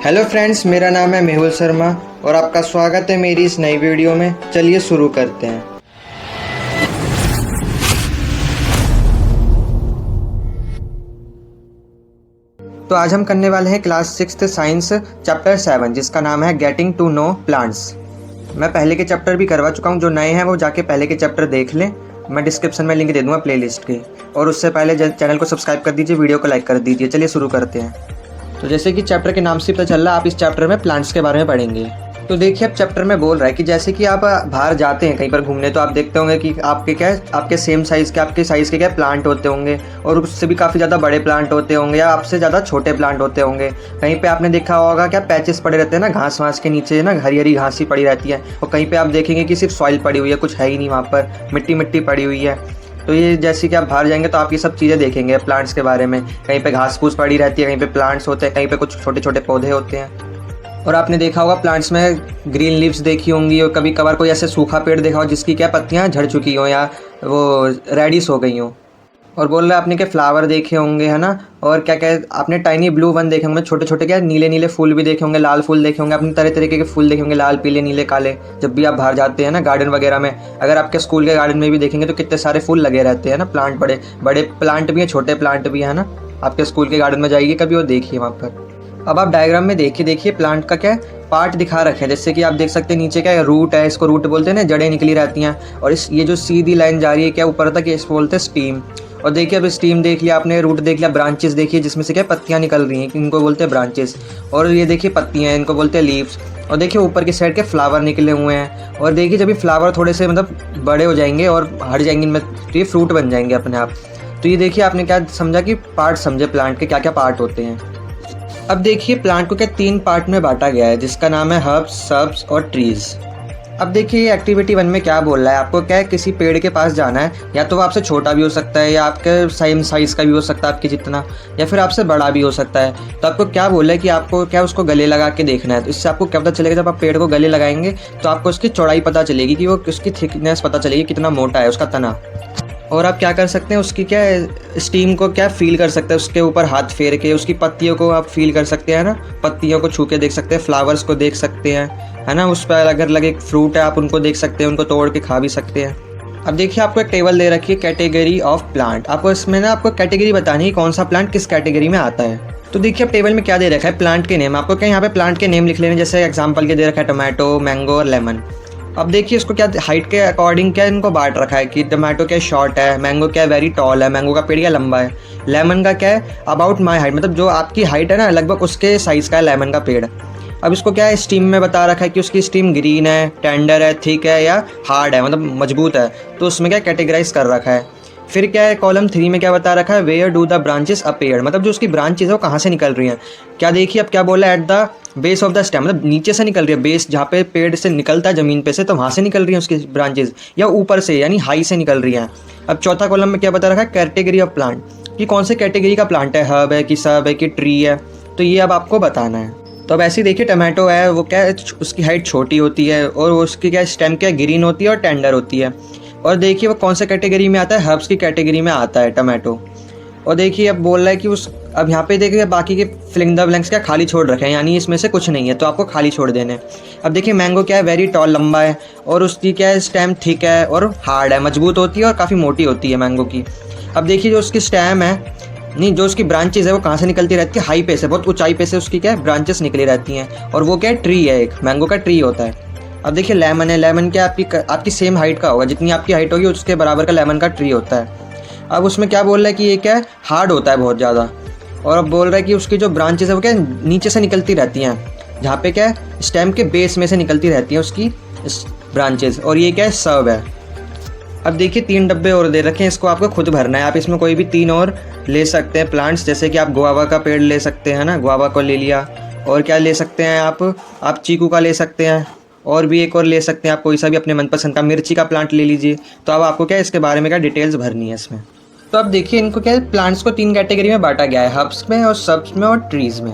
Hello friends, मेरा नाम है मेहुल शर्मा और आपका स्वागत है मेरी इस नई वीडियो में। चलिए शुरू करते हैं। तो आज हम करने वाले हैं क्लास 6 साइंस चैप्टर 7 जिसका नाम है गेटिंग टू नो प्लांट्स। मैं पहले के चैप्टर भी करवा चुका हूँ, जो नए हैं वो जाके पहले के चैप्टर देख लें। मैं डिस्क्रिप्शन में लिंक दे दूँगा प्लेलिस्ट की। और उससे पहले चैनल को सब्सक्राइब कर दीजिए, वीडियो को लाइक कर दीजिए। चलिए शुरू करते हैं। तो जैसे कि चैप्टर के नाम से पता चल रहा है, आप इस चैप्टर में प्लांट्स के बारे में पढ़ेंगे। तो देखिए, अब चैप्टर में बोल रहा है कि जैसे कि आप बाहर जाते हैं कहीं पर घूमने, तो आप देखते होंगे कि आपके सेम साइज़ के, आपके साइज़ के क्या प्लांट होते होंगे, और उससे भी काफ़ी ज़्यादा बड़े प्लांट होते होंगे या आपसे ज़्यादा छोटे प्लांट होते होंगे। कहीं पे आपने देखा होगा क्या पैचेस पड़े रहते हैं ना, घास वास के नीचे ना हरी हरी घास ही पड़ी रहती है। और कहीं पर आप देखेंगे कि सिर्फ सॉइल पड़ी हुई है, कुछ है ही नहीं वहाँ पर, मिट्टी मिट्टी पड़ी हुई है। तो ये जैसे कि आप बाहर जाएंगे तो आप ये सब चीज़ें देखेंगे प्लांट्स के बारे में। कहीं पे घास फूस पड़ी रहती है, कहीं पे प्लांट्स होते हैं, कहीं पे कुछ छोटे छोटे पौधे होते हैं। और आपने देखा होगा प्लांट्स में ग्रीन लीव्स देखी होंगी, और कभी कभार कोई ऐसे सूखा पेड़ देखा हो जिसकी क्या पत्तियां झड़ चुकी हों या वो रेडिश हो गई हों। और बोल रहे आपने क्या फ्लावर देखे होंगे, है ना। और क्या क्या आपने टाइनी ब्लू वन देखे होंगे, छोटे छोटे क्या नीले नीले फूल भी देखे होंगे, लाल फूल देखे होंगे, आपने तरह तरीके के फूल देखे होंगे, लाल पीले नीले काले। जब भी आप बाहर जाते हैं ना गार्डन वगैरह में, अगर आपके स्कूल के गार्डन में भी देखेंगे तो कितने सारे फूल लगे रहते हैं ना। प्लांट बड़े बड़े प्लांट भी हैं, छोटे प्लांट भी है ना। आपके स्कूल के गार्डन में जाइए कभी और देखिए वहाँ पर। अब आप डायग्राम में देखिए प्लांट का क्या पार्ट दिखा रखे हैं। जैसे कि आप देख सकते हैं नीचे क्या रूट है, इसको रूट बोलते हैं ना, जड़ें निकली रहती हैं। और ये जो सीधी लाइन जा रही है क्या ऊपर तक, इसको बोलते हैं स्टीम। और देखिए अब स्टीम देख लिया आपने, रूट देख लिया, ब्रांचेस देखिए जिसमें से क्या पत्तियां निकल रही हैं, इनको बोलते हैं ब्रांचेस। और ये देखिए पत्तियां, इनको बोलते हैं लीव्स। और देखिए ऊपर की साइड के फ्लावर निकले हुए हैं। और देखिए जब ये फ्लावर थोड़े से मतलब बड़े हो जाएंगे और हट जाएंगे इनमें, तो ये फ्रूट बन जाएंगे अपने आप। तो ये देखिए आपने क्या समझा कि पार्ट समझे प्लांट के क्या क्या पार्ट होते हैं। अब देखिए प्लांट को क्या 3 पार्ट में बांटा गया है, जिसका नाम है हर्ब्स, सर्ब्स और ट्रीज। अब देखिए एक्टिविटी 1 में क्या बोल रहा है, आपको क्या है किसी पेड़ के पास जाना है। या तो वो आपसे छोटा भी हो सकता है, या आपके सेम साइज़ का भी हो सकता है आपके जितना, या फिर आपसे बड़ा भी हो सकता है। तो आपको क्या बोल रहा है कि आपको क्या उसको गले लगा के देखना है। तो इससे आपको क्या पता चलेगा, जब आप पेड़ को गले लगाएंगे तो आपको उसकी चौड़ाई पता चलेगी, कि वो उसकी थिकनेस पता चलेगी कितना मोटा है उसका तना। और आप क्या कर सकते हैं, उसकी क्या स्टीम को क्या फील कर सकते हैं, उसके ऊपर हाथ फेर के उसकी पत्तियों को आप फील कर सकते हैं ना, पत्तियों को छू के देख सकते हैं, फ्लावर्स को देख सकते हैं, है ना। उस पर अगर लगे फ्रूट है आप उनको देख सकते हैं, उनको तोड़ के खा भी सकते हैं। अब देखिए आपको एक टेबल दे रखी है कैटेगरी ऑफ प्लांट। आपको इसमें ना आपको कैटेगरी बतानी है कौन सा प्लांट किस कैटेगरी में आता है। तो देखिए अब टेबल में क्या दे रखा है, प्लांट के नेम। आपको क्या यहाँ पे प्लांट के नेम लिख लेने, जैसे एग्जाम्पल के दे रखा है टोमेटो, मैंगो और लेमन। अब देखिए इसको क्या हाइट के अकॉर्डिंग क्या इनको बांट रखा है, कि टोमेटो क्या शॉर्ट है, मैंगो क्या वेरी टॉल है, मैंगो का पेड़ क्या लंबा है, लेमन का क्या है अबाउट माई हाइट, मतलब जो आपकी हाइट है ना लगभग उसके साइज़ का है लेमन का पेड़। अब इसको क्या है स्टीम में बता रखा है कि उसकी स्टीम ग्रीन है, टेंडर है, थिक है या हार्ड है, मतलब मजबूत है। तो उसमें क्या कैटेगराइज कर रखा है। फिर क्या है कॉलम 3 में क्या बता रखा है, where do the branches appear, मतलब जो उसकी ब्रांचेस है वो कहाँ से निकल रही हैं। क्या देखिए अब क्या बोला है, at the base of the stem, मतलब नीचे से निकल रही है, बेस जहाँ पे पेड़ से निकलता है ज़मीन पे से, तो वहाँ से निकल रही है उसकी ब्रांचेस, या ऊपर से यानी हाई से निकल रही हैं। अब चौथा कॉलम में क्या बता रखा है, कैटेगरी ऑफ प्लांट, कि कौन से कैटेगरी का प्लांट है, हर्ब है कि सब है कि ट्री है। तो ये अब आपको बताना है। तो अब ऐसे ही देखिए टमाटो है, वो क्या है उसकी हाइट छोटी होती है, और उसकी क्या स्टेम क्या ग्रीन होती है और टेंडर होती है। और देखिए वो कौन सा कैटेगरी में आता है, हर्ब्स की कैटेगरी में आता है टमाटो। और देखिए अब बोल रहा है कि अब यहाँ पे देखिए बाकी के फिलिंग द ब्लैंक्स क्या खाली छोड़ रखे हैं, यानी इसमें से कुछ नहीं है, तो आपको खाली छोड़ देने। अब देखिए मैंगो क्या है वेरी टॉल, लंबा है, और उसकी क्या है स्टेम थिक है और हार्ड है, मजबूत होती है और काफ़ी मोटी होती है मैंगो की। अब देखिए जो उसकी स्टेम है, नहीं जो उसकी ब्रांचेस है वो कहाँ से निकलती रहती है, हाई पे से, बहुत ऊंचाई पे से उसकी क्या है ब्रांचेस निकली रहती हैं, और वो क्या है ट्री है, एक मैंगो का ट्री होता है। अब देखिए लेमन है, लेमन क्या आपकी सेम हाइट का होगा, जितनी आपकी हाइट होगी उसके बराबर का लेमन का ट्री होता है। अब उसमें क्या बोल रहा है कि ये क्या है हार्ड होता है बहुत ज़्यादा। और अब बोल रहा है कि उसकी जो ब्रांचेस है वो क्या नीचे से निकलती रहती हैं, जहाँ पे क्या है स्टेम के बेस में से निकलती रहती हैं उसकी ब्रांचेस, और ये क्या है सर्व है। अब देखिए 3 डब्बे और दे रखे हैं, इसको आपको खुद भरना है। आप इसमें कोई भी 3 और ले सकते हैं प्लांट्स, जैसे कि आप गुआवा का पेड़ ले सकते हैं ना, गुआवा को ले लिया। और क्या ले सकते हैं आप चीकू का ले सकते हैं, और भी एक और ले सकते हैं आप कोई सा भी अपने मनपसंद का, मिर्ची का प्लांट ले लीजिए। तो अब आपको क्या इसके बारे में क्या डिटेल्स भरनी है इसमें। तो अब देखिए इनको क्या प्लांट्स को 3 कैटेगरी में बांटा गया है, हर्ब्स में और सर्ब्स में और ट्रीज़ में।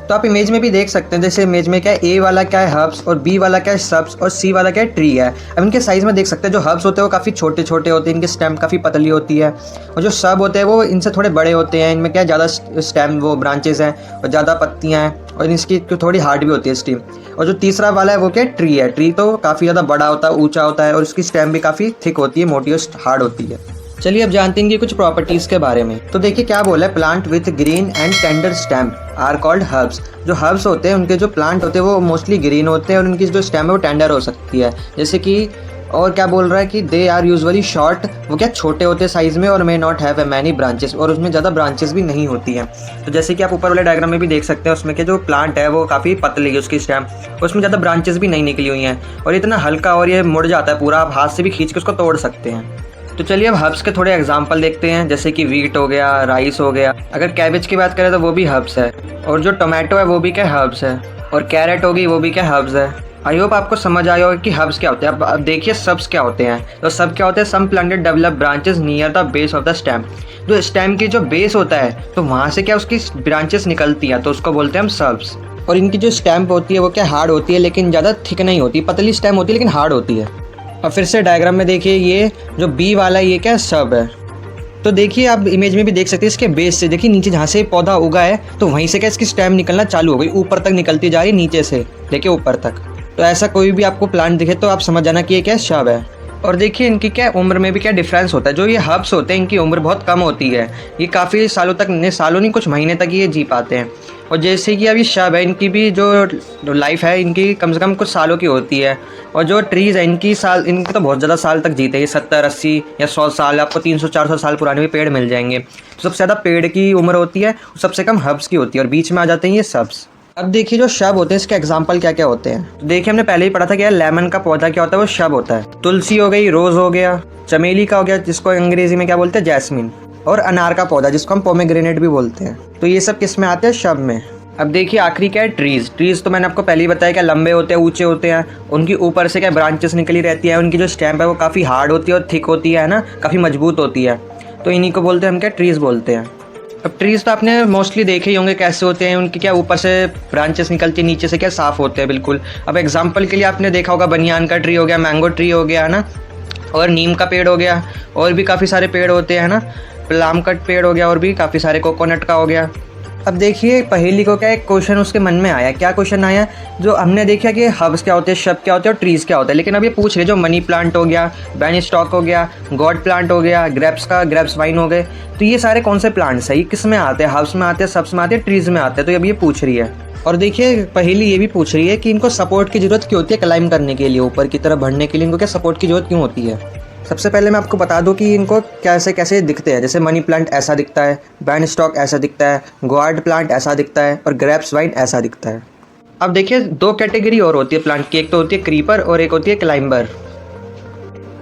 तो आप इमेज में भी देख सकते हैं, जैसे इमेज में क्या है, ए वाला क्या है हर्ब्स और बी वाला क्या है सब्स और सी वाला क्या है ट्री है। अब इनके साइज़ में देख सकते हैं, जो हर्ब्स होते हैं वो काफ़ी छोटे छोटे होते हैं, इनके स्टेम काफ़ी पतली होती है, और जो सब होते हैं वो इनसे थोड़े बड़े होते हैं, इनमें क्या है ज़्यादा स्टेम वो ब्रांचेस हैं और ज़्यादा पत्तियाँ हैं, और इसकी थोड़ी हार्ड भी होती है स्टीम। और जो तीसरा वाला है वो क्या है ट्री है। ट्री तो काफ़ी ज़्यादा बड़ा होता है, ऊँचा होता है, और इसकी स्टेम भी काफ़ी थिक होती है, मोटी और हार्ड होती है। चलिए अब जानते हैं कि कुछ प्रॉपर्टीज़ के बारे में। तो देखिए क्या बोला है, plant with green and tender stem are called herbs. जो हर्ब्स होते हैं उनके जो प्लांट होते हैं वो मोस्टली ग्रीन होते हैं, और उनकी जो स्टेम है वो टेंडर हो सकती है। जैसे कि और क्या बोल रहा है कि दे आर यूजुअली शॉर्ट, वो क्या छोटे होते हैं साइज़ में, और may not have a many branches, और उसमें ज़्यादा ब्रांचेस भी नहीं होती हैं। तो जैसे कि आप ऊपर वाले डायग्राम में भी देख सकते हैं, उसमें कि जो प्लांट है वो काफ़ी पतली है उसकी स्टेम, उसमें ज़्यादा ब्रांचेस भी नहीं निकली हुई हैं, और इतना हल्का और ये मुड़ जाता है पूरा, आप हाथ से भी खींच के उसको तोड़ सकते हैं। तो चलिए अब हर्ब्स के थोड़े एग्जांपल देखते हैं, जैसे कि वीट हो गया, राइस हो गया। अगर कैबेज की बात करें तो वो भी हर्ब्स है, और जो टोमेटो है वो भी क्या हर्ब्स है, और कैरेट होगी वो भी क्या हर्ब्स है। आई होप आपको समझ आया होगा कि हर्ब्स क्या होते हैं। अब देखिए सब्स क्या होते हैं। तो सब क्या होते हैं, some planted develop branches near the base of the stem. जो स्टेम की जो बेस होता है तो वहाँ से क्या उसकी ब्रांचेस निकलती हैं, तो उसको बोलते हैं हम सब्स। और इनकी जो स्टेम होती है वो क्या हार्ड होती है, लेकिन ज़्यादा थिक नहीं होती, पतली स्टेम होती है लेकिन हार्ड होती है। और फिर से डायग्राम में देखिए, ये जो बी वाला ये क्या सब है। तो देखिए आप इमेज में भी देख सकते हैं, इसके बेस से देखिए नीचे जहाँ से पौधा उगा है तो वहीं से क्या इसकी स्टेम निकलना चालू हो गई, ऊपर तक निकलती जा रही है, नीचे से लेके ऊपर तक। तो ऐसा कोई भी आपको प्लांट दिखे तो आप समझ जाना कि ये क्या शब है। और देखिए इनकी क्या उम्र में भी क्या डिफरेंस होता है। जो ये हर्ब्स होते हैं इनकी उम्र बहुत कम होती है, ये काफ़ी सालों तक, सालों नहीं कुछ महीने तक ये जी पाते हैं। और जैसे कि अभी शब है, इनकी भी जो लाइफ है इनकी कम से कम कुछ सालों की होती है। और जो ट्रीज़ है इनकी तो बहुत ज़्यादा साल तक जीते हैं, 70 80 या 100 साल, आपको 300 400 साल पुराने भी पेड़ मिल जाएंगे। तो सबसे ज़्यादा पेड़ की उम्र होती है, सबसे कम हर्ब्स की होती है, और बीच में आ जाते हैं ये सब्स। अब देखिए जो शब होते हैं इसके एग्जाम्पल क्या क्या होते हैं। तो देखिए हमने पहले ही पढ़ा था कि यार लेमन का पौधा क्या होता है, वो शब होता है। तुलसी हो गई, रोज़ हो गया, चमेली का हो गया जिसको अंग्रेजी में क्या बोलते हैं जैस्मिन, और अनार का पौधा जिसको हम पोमेग्रेनेट भी बोलते हैं। तो ये सब किस में आते हैं, शब में। अब देखिए आखिरी क्या है, ट्रीज़ तो मैंने आपको पहले ही बताया क्या लंबे होते हैं, ऊंचे होते हैं, उनकी ऊपर से क्या ब्रांचेस निकली रहती है, उनकी जो स्टेम है वो काफ़ी हार्ड होती है और थिक होती है ना, काफ़ी मजबूत होती है। तो इन्हीं को बोलते हैं हम क्या, ट्रीज़ बोलते हैं। अब ट्रीज़ तो आपने मोस्टली देखे ही होंगे कैसे होते हैं, उनकी क्या ऊपर से ब्रांचेस निकलती है, नीचे से क्या साफ़ होते हैं बिल्कुल। अब एग्जांपल के लिए आपने देखा होगा बनियान का ट्री हो गया, मैंगो ट्री हो गया ना, और नीम का पेड़ हो गया, और भी काफ़ी सारे पेड़ होते हैं ना, प्लाम का पेड़ हो गया, और भी काफ़ी सारे, कोकोनट का हो गया। अब देखिए पहेली को क्या एक क्वेश्चन उसके मन में आया, क्या क्वेश्चन आया, जो हमने देखा कि हर्ब्स क्या होते हैं, शब क्या होते हैं और ट्रीज़ क्या होता है, लेकिन अब ये पूछ रहे जो मनी प्लांट हो गया, बैन स्टॉक हो गया, गॉड प्लांट हो गया, ग्रेप्स वाइन हो गए, तो ये सारे कौन से प्लांट्स है, ये किस में आते हैं, हर्ब्स में आते हैं, सब्स में आते हैं, ट्रीज़ में आते हैं। तो अब ये पूछ रही है। और देखिए पहेली ये भी पूछ रही है कि इनको सपोर्ट की ज़रूरत क्यों होती है, क्लाइंब करने के लिए, ऊपर की तरफ बढ़ने के लिए इनको क्या सपोर्ट की ज़रूरत क्यों होती है। सबसे पहले मैं आपको बता दूं कि इनको कैसे कैसे दिखते हैं। जैसे मनी प्लांट ऐसा दिखता है, बैन स्टॉक ऐसा दिखता है, गॉड प्लांट ऐसा दिखता है, और ग्रेप्स वाइन ऐसा दिखता है। अब देखिए दो कैटेगरी और होती है प्लांट की, एक तो होती है क्रीपर और एक होती है क्लाइंबर।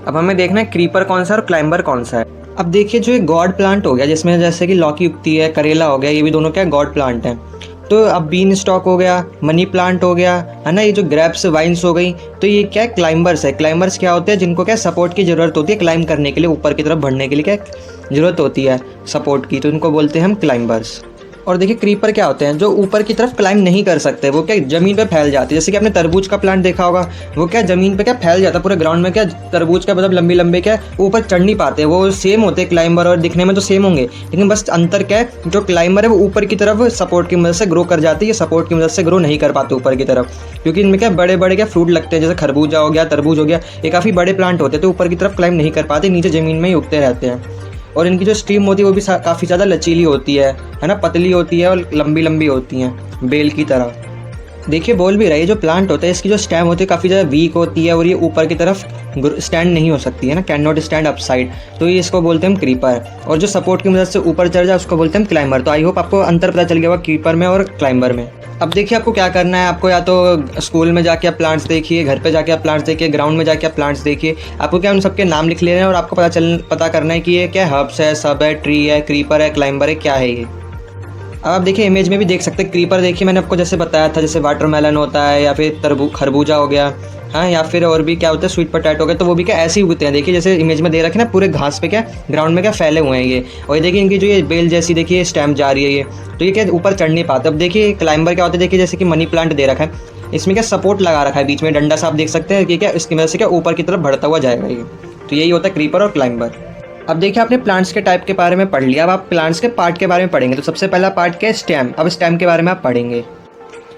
अब हमें देखना है क्रीपर कौन सा है और क्लाइंबर कौन सा है। अब देखिए जो एक गॉड प्लांट हो गया, जिसमें जैसे कि लौकी उगती है, करेला हो गया, ये भी दोनों क्या गॉड प्लांट हैं। तो अब बीन स्टॉक हो गया, मनी प्लांट हो गया, है ना, ये जो ग्रेप्स वाइन्स हो गई, तो ये क्या है, क्लाइंबर्स है। क्लाइंबर्स क्या होते हैं, जिनको क्या सपोर्ट की ज़रूरत होती है, क्लाइंब करने के लिए, ऊपर की तरफ बढ़ने के लिए क्या ज़रूरत होती है सपोर्ट की, तो इनको बोलते हैं हम क्लाइंबर्स। और देखिए क्रीपर क्या होते हैं, जो ऊपर की तरफ क्लाइंब नहीं कर सकते, वो क्या ज़मीन पे फैल जाते हैं। जैसे कि आपने तरबूज का प्लांट देखा होगा, वो क्या ज़मीन पे क्या फैल जाता है पूरे ग्राउंड में, क्या तरबूज का मतलब लंबे लंबे क्या ऊपर चढ़ नहीं पाते। वो सेम होते हैं क्लाइंबर, और दिखने में तो सेम होंगे, लेकिन बस अंतर क्या है, जो क्लाइंबर है वो ऊपर की तरफ सपोर्ट की मदद से ग्रो कर जाती है, सपोर्ट की मदद से ग्रो नहीं कर पाते ऊपर की तरफ, क्योंकि इनमें क्या बड़े बड़े क्या फ्रूट लगते हैं, जैसे खरबूजा हो गया, तरबूज हो गया, ये काफ़ी बड़े प्लांट होते हैं, तो ऊपर की तरफ क्लाइंब नहीं कर पाते, नीचे ज़मीन में ही उगते रहते हैं। और इनकी जो स्टीम होती है वो भी काफ़ी ज़्यादा लचीली होती है ना, पतली होती है और लंबी लंबी होती हैं बेल की तरह। देखिए बोल भी रही है, जो प्लांट होता है इसकी जो स्टेम होती है काफ़ी ज़्यादा वीक होती है, और ये ऊपर की तरफ स्टैंड नहीं हो सकती है ना, can not stand up side, तो ये इसको बोलते हैं हम क्रीपर। और जो सपोर्ट की मदद से ऊपर चढ़ जाए उसको बोलते हैं हम क्लाइंबर। तो आई होप आपको अंतर पता चल गया होगा क्रीपर में और क्लाइंबर में। अब देखिए आपको क्या करना है, आपको या तो स्कूल में जाके आप प्लांट्स देखिए, घर पे जाके आप प्लांट्स देखिए, ग्राउंड में जाके आप प्लांट्स देखिए, आपको क्या उन सबके नाम लिख लेना है, और आपको पता करना है कि ये क्या हर्ब्स है, सब है, ट्री है, क्रीपर है, क्लाइंबर है, क्या है ये। अब आप देखिए इमेज में भी देख सकते हैं क्रीपर, देखिए मैंने आपको जैसे बताया था, जैसे वाटरमेलन होता है या फिर खरबूजा हो गया, हाँ, या फिर और भी क्या होता है स्वीट पोटैटो हो गया, तो वो भी क्या ऐसे ही उगते हैं। देखिए जैसे इमेज में दे रखे ना, पूरे घास पे क्या ग्राउंड में क्या फैले हुए हैं ये। और ये देखिए इनकी जो ये बेल जैसी देखिए स्टेम जा रही है ये, तो ये क्या ऊपर चढ़ नहीं पाते। अब देखिए क्लाइंबर क्या होता है, देखिए जैसे कि मनी प्लांट दे रखा है, इसमें क्या सपोर्ट लगा रखा है बीच में डंडा सा, आप देख सकते हैं कि क्या इसकी वजह से क्या ऊपर की तरफ बढ़ता हुआ जाएगा ये। तो यही होता है क्रीपर और क्लाइंबर। अब देखिए आपने प्लांट्स के टाइप के बारे में पढ़ लिया, अब आप प्लांट्स के पार्ट के बारे में पढ़ेंगे। तो सबसे पहला पार्ट क्या है, स्टेम। अब स्टेम के बारे में आप पढ़ेंगे।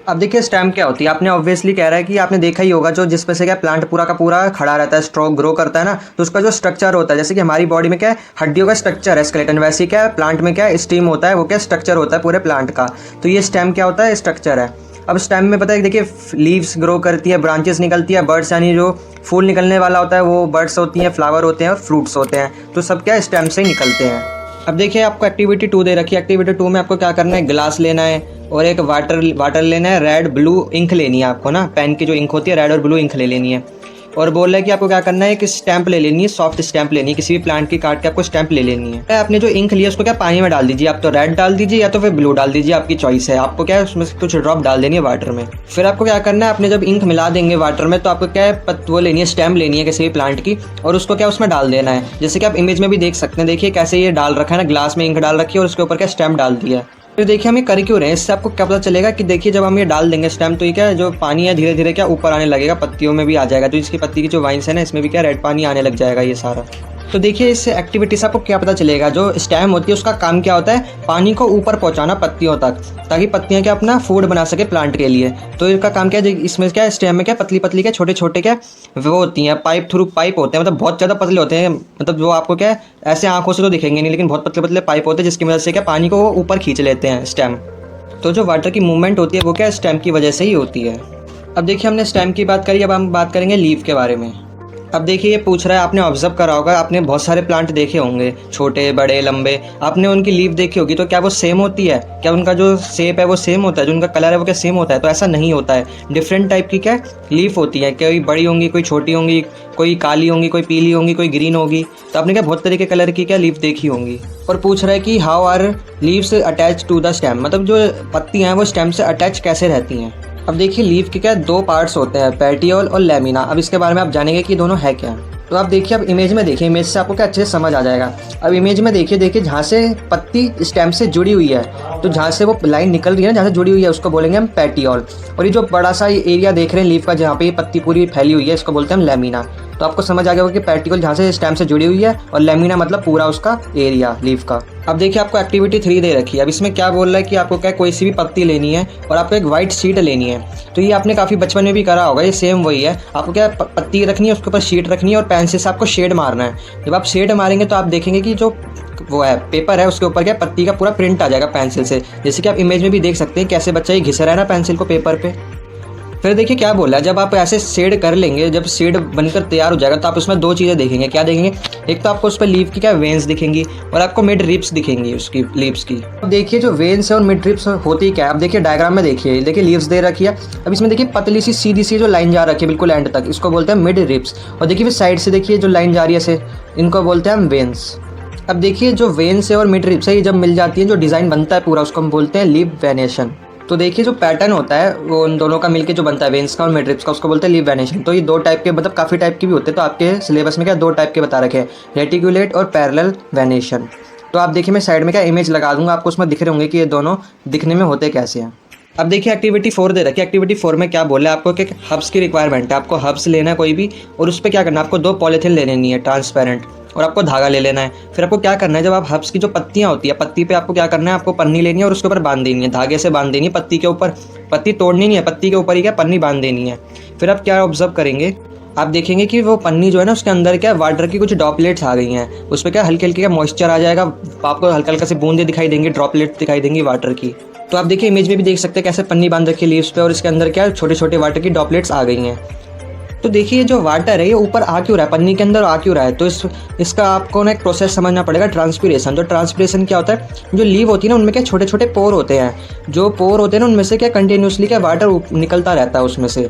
अब देखिए स्टेम क्या होती है, आपने ऑब्वियसली कह रहा है कि आपने देखा ही होगा जो जिसपे से क्या प्लांट पूरा का पूरा खड़ा रहता है, स्ट्रॉन्ग ग्रो करता है ना, तो उसका जो स्ट्रक्चर होता है, जैसे कि हमारी बॉडी में क्या है हड्डियों का स्ट्रक्चर है स्केलेटन, वैसे क्या है प्लांट में क्या है स्टेम होता है, वो क्या स्ट्रक्चर होता है पूरे प्लांट का। तो ये स्टेम क्या होता है, स्ट्रक्चर है। अब स्टेम में पता है देखिए लीव्स ग्रो करती है, ब्रांचेस निकलती है, बर्ड्स यानी जो फूल निकलने वाला होता है वो बर्ड्स होती हैं, फ्लावर होते हैं और फ्रूट्स होते हैं, तो सब क्या स्टेम से ही निकलते हैं। अब देखिए आपको एक्टिविटी 2 दे रखी है। एक्टिविटी 2 में आपको क्या करना है, ग्लास लेना है और एक वाटर लेना है, रेड ब्लू इंक लेनी है आपको ना, पेन की जो इंक होती है रेड और ब्लू इंक ले लेनी है। और बोल रहा है कि आपको क्या करना है कि स्टैंप ले लेनी है, सॉफ्ट स्टैंप लेनी है, किसी भी प्लांट की काट के आपको स्टैंप ले लेनी है। आपने जो इंक लिया उसको क्या पानी में डाल दीजिए, आप तो रेड डाल दीजिए या तो फिर ब्लू डाल दीजिए, आपकी चॉइस है। आपको क्या है उसमें कुछ ड्रॉप डाल देनी है वाटर में। फिर आपको क्या करना है, आपने जब इंक मिला देंगे वाटर में तो आपको क्या है वो लेनी है, स्टैंप लेनी है किसी भी प्लांट की, और उसको क्या उसमें डाल देना है। जैसे कि आप इमेज में भी देख सकते हैं, देखिए कैसे ये डाल रखा है ना, ग्लास में इंक डाल रखी है और उसके ऊपर क्या स्टैंप डाल दिया है। फिर देखिए हम ये कर क्यों रहे हैं, इससे आपको क्या पता चलेगा कि देखिए जब हम ये डाल देंगे स्टेम तो ये क्या जो पानी है धीरे धीरे क्या ऊपर आने लगेगा, पत्तियों में भी आ जाएगा, तो इसकी पत्ती की जो वाइन्स है ना इसमें भी क्या रेड पानी आने लग जाएगा ये सारा। तो देखिए इस एक्टिविटी से आपको क्या पता चलेगा, जो स्टेम होती है उसका काम क्या होता है, पानी को ऊपर पहुंचाना पत्तियों तक, ताकि पत्तियां क्या अपना फूड बना सके प्लांट के लिए। तो इसका काम क्या है, इसमें क्या स्टेम में क्या पतली पतली क्या छोटे छोटे क्या वो होती हैं पाइप, थ्रू पाइप होते हैं, मतलब बहुत ज़्यादा पतले होते हैं, मतलब वो आपको क्या ऐसे आंखों से तो दिखेंगे नहीं, लेकिन बहुत पतले पतले पाइप होते हैं जिसकी वजह से क्या पानी को वो ऊपर खींच लेते हैं स्टेम। तो जो वाटर की मूवमेंट होती है वो क्या स्टेम की वजह से ही होती है। अब देखिए हमने स्टेम की बात करी, अब हम बात करेंगे लीफ के बारे में। अब देखिए ये पूछ रहा है, आपने ऑब्जर्व करा होगा, आपने बहुत सारे प्लांट देखे होंगे छोटे बड़े लंबे, आपने उनकी लीफ देखी होगी, तो क्या वो सेम होती है, क्या उनका जो शेप है वो सेम होता है, जो उनका कलर है वो क्या सेम होता है? तो ऐसा नहीं होता है, डिफरेंट टाइप की क्या लीफ होती है, कोई बड़ी होंगी, कोई छोटी होंगी, कोई काली होंगी, कोई पीली होंगी, कोई ग्रीन होगी। तो आपने क्या बहुत तरीके कलर की क्या लीफ देखी होंगी। और पूछ रहा है कि how are leaves attach to the stem, मतलब जो पत्तियां हैं वो स्टेम से अटैच कैसे रहती हैं। अब देखिए लीफ के क्या दो पार्ट्स होते हैं, पेटियोल और लेमिना। अब इसके बारे में आप जानेंगे कि दोनों है क्या। तो आप देखिए, अब इमेज में देखिए, इमेज से आपको क्या अच्छे से समझ आ जाएगा। अब इमेज में देखिए जहाँ से पत्ती स्टेम से जुड़ी हुई है, तो जहाँ से वो लाइन निकल रही है ना, जहाँ से जुड़ी हुई है उसको बोलेंगे हम पेटियोल। और ये जो बड़ा सा एरिया देख रहे हैं लीफ का, जहाँ पे ये पत्ती पूरी फैली हुई है, इसको बोलते हैं हम लेमिना। तो आपको समझ आ गया होगा कि पेटियोल जहाँ से स्टेम से जुड़ी हुई है और लेमिना मतलब पूरा उसका एरिया लीफ का। अब देखिए आपको एक्टिविटी 3 दे रखी है। अब इसमें क्या बोल रहा है कि आपको क्या कोई सी भी पत्ती लेनी है और आपको एक वाइट शीट लेनी है। तो ये आपने काफ़ी बचपन में भी करा होगा, ये सेम वही है। आपको क्या पत्ती रखनी है, उसके ऊपर शीट रखनी है और पेंसिल से आपको शेड मारना है। जब आप शेड मारेंगे तो आप देखेंगे कि जो वो है पेपर है उसके ऊपर क्या पत्ती का पूरा प्रिंट आ जाएगा पेंसिल से, जैसे कि आप इमेज में भी देख सकते हैं कैसे बच्चा ये घिस रहा है ना पेंसिल को पेपर पे। फिर देखिए क्या बोला है, जब आप ऐसे शेड कर लेंगे, जब शेड बनकर तैयार हो जाएगा तो आप उसमें 2 चीज़ें देखेंगे। क्या देखेंगे, एक तो आपको उस पर लीफ की क्या वेन्स दिखेंगी और आपको मिड रिप्स दिखेंगी उसकी लीव्स की। अब देखिए जो वेन्स है और मिड रिप्स होती क्या है, अब देखिए डायग्राम में देखिए लीव्स दे रखी है। अब इसमें देखिए पतली सी सीधी सी जो लाइन जा रखी है बिल्कुल एंड तक, इसको बोलते हैं मिड रिप्स। और देखिए फिर साइड से देखिए जो लाइन जा रही है से, इनको बोलते हैं हम वेन्स। अब देखिए जो वेन्स है और मिड रिप्स है, ये जब मिल जाती है जो डिज़ाइन बनता है पूरा, उसको हम बोलते हैं लीफ वेनेशन। तो देखिए जो पैटर्न होता है वो उन दोनों का मिलके जो बनता है वेन्स का और मिड रिप्स का, उसको बोलते हैं लीफ वेनेशन। तो ये 2 टाइप के, मतलब काफ़ी टाइप के भी होते हैं। तो आपके सिलेबस में क्या 2 टाइप के बता रखे हैं, रेटिकुलेट और पैरेलल वेनेशन। तो आप देखिए मैं साइड में क्या इमेज लगा दूंगा, आपको उसमें दिख रहे होंगे कि ये दोनों दिखने में होते कैसे हैं। अब देखिए एक्टिविटी 4 दे रखी है। एक्टिविटी 4 में क्या बोला है आपको कि हब्स की रिक्वायरमेंट है। आपको हब्स लेना है कोई भी, और उस पर क्या करना है, आपको 2 पॉलीथिन ले लेनी है ट्रांसपेरेंट, और आपको धागा ले लेना है। फिर आपको क्या करना है, जब आप हब्स की जो पत्तियां होती है, पत्ती पे आपको क्या करना है, आपको पन्नी लेनी है और उसके ऊपर बांध देनी है, धागे से बांध देनी है पत्ती के ऊपर। पत्ती तोड़नी नहीं है, पत्ती के ऊपर ही क्या पन्नी बांध देनी है। फिर आप क्या ऑब्जर्व करेंगे, आप देखेंगे कि वो पन्नी जो है ना उसके अंदर क्या वाटर की कुछ ड्रॉपलेट्स आ गई हैं, उस पर क्या हल्के हल्के क्या मॉइस्चर आ जाएगा, आपको हल्का हल्का से बूंदे दिखाई देंगी, ड्रॉपलेट्स दिखाई देंगी वाटर की। तो आप देखिए इमेज में भी देख सकते हैं कैसे पन्नी बांध रखी है लीव्स पे और इसके अंदर क्या छोटे छोटे वाटर की ड्रॉपलेट्स आ गई हैं। तो देखिए जो वाटर है ये ऊपर आ क्यों रहा है, पन्नी के अंदर आ क्यों रहा है, तो इसका आपको ना एक प्रोसेस समझना पड़ेगा, ट्रांसपीरेशन। तो ट्रांसपीरेशन क्या होता है, जो लीव होती है ना उनमें क्या छोटे छोटे पोर होते हैं, जो पोर होते हैं ना उनमें से क्या कंटिन्यूसली क्या वाटर निकलता रहता है उसमें से।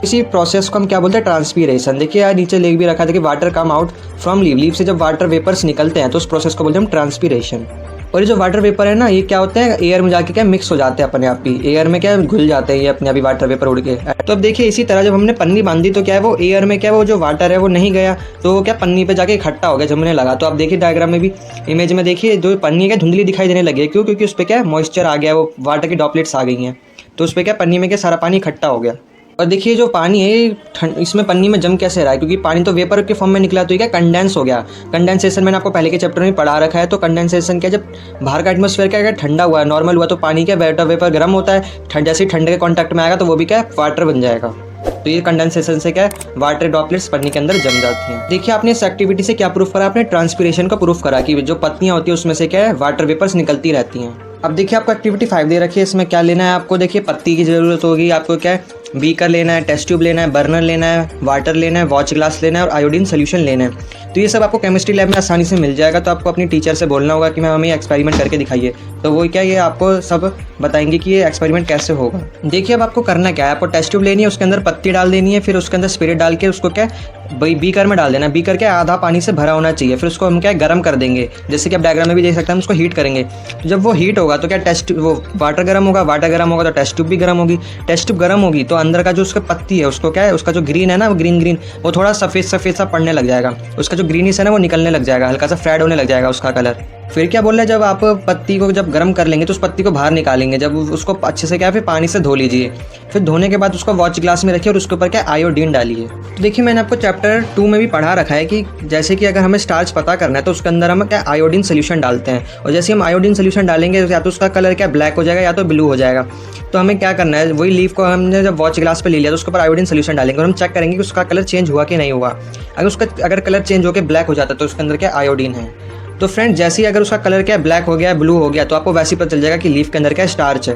इसी प्रोसेस को हम क्या बोलते हैं, ट्रांसपीरेशन। देखिए यार नीचे लिख भी रखा था कि water come out from leave, leave से जब वाटर वेपर्स निकलते हैं तो उस प्रोसेस को बोलते हैं हम ट्रांसपीरेशन। और ये जो वाटर वेपर है ना, ये क्या होते हैं, एयर में जाके क्या मिक्स हो जाते हैं अपने आप ही, एयर में क्या घुल जाते हैं ये अपने आप ही वाटर वेपर उड़ के। तो अब देखिए इसी तरह जब हमने पन्नी बांधी तो क्या है, वो एयर में क्या वो जो वाटर है वो नहीं गया, तो वो क्या पन्नी पे जाके इकट्ठा हो गया जमने लगा। तो आप देखिए डायग्राम में भी, इमेज में देखिए जो पन्नी है धुंधली दिखाई देने लगी है। क्यों? क्योंकि उस पर क्या मॉइस्चर आ गया, वो वाटर की ड्रॉपलेट्स आ गई हैं, तो उस पर क्या पन्नी में क्या सारा पानी इकट्ठा हो गया। और देखिए जो पानी है इसमें पन्नी में जम कैसे रहा है, क्योंकि पानी तो वेपर के फॉर्म में निकला, तो ये क्या कंडेंस हो गया। कंडेंसेशन मैंने आपको पहले के चैप्टर में पढ़ा रखा है। तो कंडेंसेशन क्या, जब बाहर का एटमॉस्फेयर क्या ठंडा हुआ, नॉर्मल हुआ, तो पानी क्या वाटर वेपर गर्म होता है, जैसे ही ठंडे के कॉन्टैक्ट में आएगा तो वो भी क्या वाटर बन जाएगा। तो ये कंडेंसेशन से क्या वाटर ड्रॉपलेट्स पन्नी के अंदर जम जाती हैं। देखिए आपने इस एक्टिविटी से क्या प्रूफ करा, आपने ट्रांसपिरेशन का प्रूफ करा कि जो पत्तियां होती है उसमें से क्या है वाटर वेपर्स निकलती रहती हैं। अब देखिए आपको एक्टिविटी 5 दे रखी है, इसमें क्या लेना है आपको। देखिए पत्ती की ज़रूरत होगी आपको, क्या है बीकर लेना है, टेस्ट ट्यूब लेना है, बर्नर लेना है, वाटर लेना है, वॉच ग्लास लेना है और आयोडीन सोल्यूशन लेना है। तो ये सब आपको केमिस्ट्री लैब में आसानी से मिल जाएगा। तो आपको अपनी टीचर से बोलना होगा कि मैम हमें एक्सपेरिमेंट करके दिखाइए, तो वो क्या ये आपको सब बताएंगे कि ये एक्सपेरिमेंट कैसे होगा। देखिए अब आपको करना क्या है, आपको टेस्ट ट्यूब लेनी है, उसके अंदर पत्ती डाल देनी है, फिर उसके अंदर स्पिरिट डाल के उसको क्या बीकर में डाल देना। बीकर क्या आधा पानी से भरा होना चाहिए, फिर उसको हम क्या गर्म कर देंगे, जैसे कि आप डायग्राम में भी देख सकते हैं। हम उसको हीट करेंगे, जब वो हीट होगा तो क्या वो वाटर गर्म होगा, वाटर गर्म होगा तो टेस्ट ट्यूब भी गर्म होगी, टेस्ट ट्यूब गर्म होगी तो अंदर का जो उसका पत्ती है उसको क्या है, उसका जो ग्रीन है ना, वो ग्रीन वो थोड़ा सफ़ेद सा पड़ने लग जाएगा, उसका जो ग्रीनिश है ना वो निकलने लग जाएगा, हल्का सा फेड होने लग जाएगा उसका कलर। फिर क्या बोल रहे हैं, जब आप पत्ती को जब गर्म कर लेंगे तो उस पत्ती को बाहर निकालेंगे, जब उसको अच्छे से क्या फिर पानी से धो लीजिए, फिर धोने के बाद उसको वॉच ग्लास में रखिए और उसके ऊपर क्या आयोडीन डालिए। तो देखिए मैंने आपको चैप्टर 2 में भी पढ़ा रखा है कि जैसे कि अगर हमें स्टार्च पता करना है तो उसके अंदर हम क्या आयोडीन सोल्यूशन डालते हैं, और जैसे हम आयोडीन सोल्यूशन डालेंगे या तो उसका कलर क्या ब्लैक हो जाएगा या तो ब्लू हो जाएगा। तो हमें क्या करना है, वही लीफ को हमने जब वॉच ग्लास पे ले लिया तो उसके ऊपर आयोडीन सोल्यूशन डालेंगे और हम चेक करेंगे कि उसका कलर चेंज हुआ कि नहीं हुआ। अगर कलर चेंज होकर ब्लैक हो जाता है तो उसके अंदर क्या आयोडीन है। तो फ्रेंड जैसे ही अगर उसका कलर क्या ब्लैक हो गया, ब्लू हो गया, तो आपको वैसे ही पता चल जाएगा कि लीफ के अंदर क्या स्टार्च है।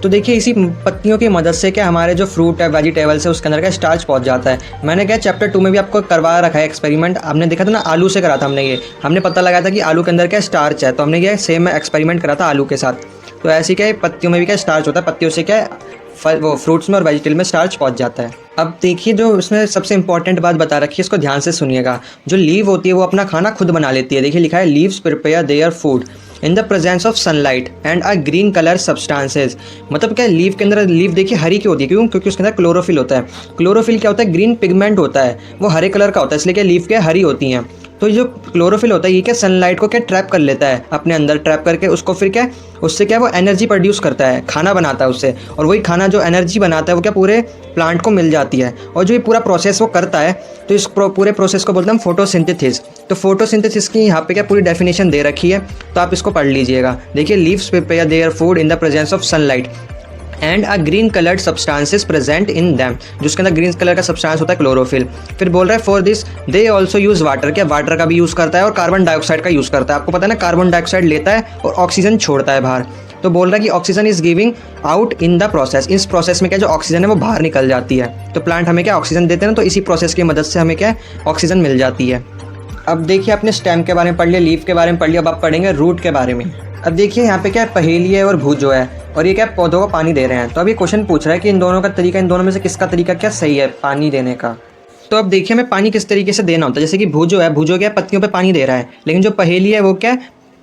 तो देखिए इसी पत्तियों की मदद से क्या हमारे जो फ्रूट है, वेजिटेबल्स है, उसके अंदर क्या स्टार्च पहुंच जाता है। मैंने क्या चैप्टर 2 में भी आपको करवा रखा है एक्सपेरिमेंट, आपने देखा था ना, आलू से करा था हमने पता लगाया था कि आलू के अंदर क्या स्टार्च है, तो हमने ये सेम एक्सपेरिमेंट करा था आलू के साथ। तो ऐसे क्या पत्तियों में भी क्या स्टार्च होता है, पत्तियों से क्या वो फ्रूट्स में और वेजिटेबल में स्टार्च पहुंच जाता है। अब देखिए जो उसमें सबसे इंपॉर्टेंट बात बता रखी है, इसको ध्यान से सुनिएगा। जो लीव होती है वो अपना खाना खुद बना लेती है। देखिए लिखा है leaves prepare their food in the presence of sunlight and a green colour substances. मतलब क्या लीव के अंदर, लीव देखिए हरी क्यों होती है, क्यों? क्योंकि उसके अंदर क्लोरोफिल होता है। क्लोरोफिल क्या होता है, ग्रीन पिगमेंट होता है, वो हरे कलर का होता है, इसलिए क्या लीव क्या हरी होती हैं। तो जो क्लोरोफिल होता है ये क्या सनलाइट को क्या ट्रैप कर लेता है अपने अंदर, ट्रैप करके उसको फिर क्या उससे क्या वो एनर्जी प्रोड्यूस करता है, खाना बनाता है उससे, और वही खाना जो एनर्जी बनाता है वो क्या पूरे प्लांट को मिल जाती है। और जो ये पूरा प्रोसेस वो करता है तो इस पूरे प्रोसेस को बोलते हैं फोटोसिंथेसिस। तो फोटोसिंथेसिस की यहाँ पे क्या पूरी डेफिनेशन दे रखी है, तो आप इसको पढ़ लीजिएगा। देखिए leaves prepare their food in the presence of sunlight and a green coloured substances present in them, जिसके अंदर ग्रीन कलर का सब्सटेंस होता है क्लोरोफिल। फिर बोल रहा है for this they also use water, क्या वाटर का भी यूज़ करता है और कार्बन डाइऑक्साइड का यूज़ करता है। आपको पता है ना, कार्बन डाइऑक्साइड लेता है और ऑक्सीजन छोड़ता है बाहर। तो बोल रहा है कि oxygen is giving out in the process, इस प्रोसेस में क्या जो ऑक्सीजन है वो बाहर निकल जाती है। तो प्लांट हमें क्या ऑक्सीजन देते हैं ना, तो इसी प्रोसेस की मदद से हमें क्या ऑक्सीजन मिल जाती है। अब देखिए आपने स्टेम के बारे में पढ़ लिया, लीफ के बारे में पढ़ लिया, अब आप पढ़ेंगे रूट के बारे में। अब देखिए यहाँ पे क्या पहेली है और भूजो है, और ये क्या पौधों को पानी दे रहे हैं। तो अब ये क्वेश्चन पूछ रहा है कि इन दोनों का तरीका, इन दोनों में से किसका तरीका क्या सही है पानी देने का। तो अब देखिए हमें पानी किस तरीके से देना होता है। जैसे कि भूजो है, भूजो क्या पत्तियों पे पानी दे रहा है, लेकिन जो पहेली है वो क्या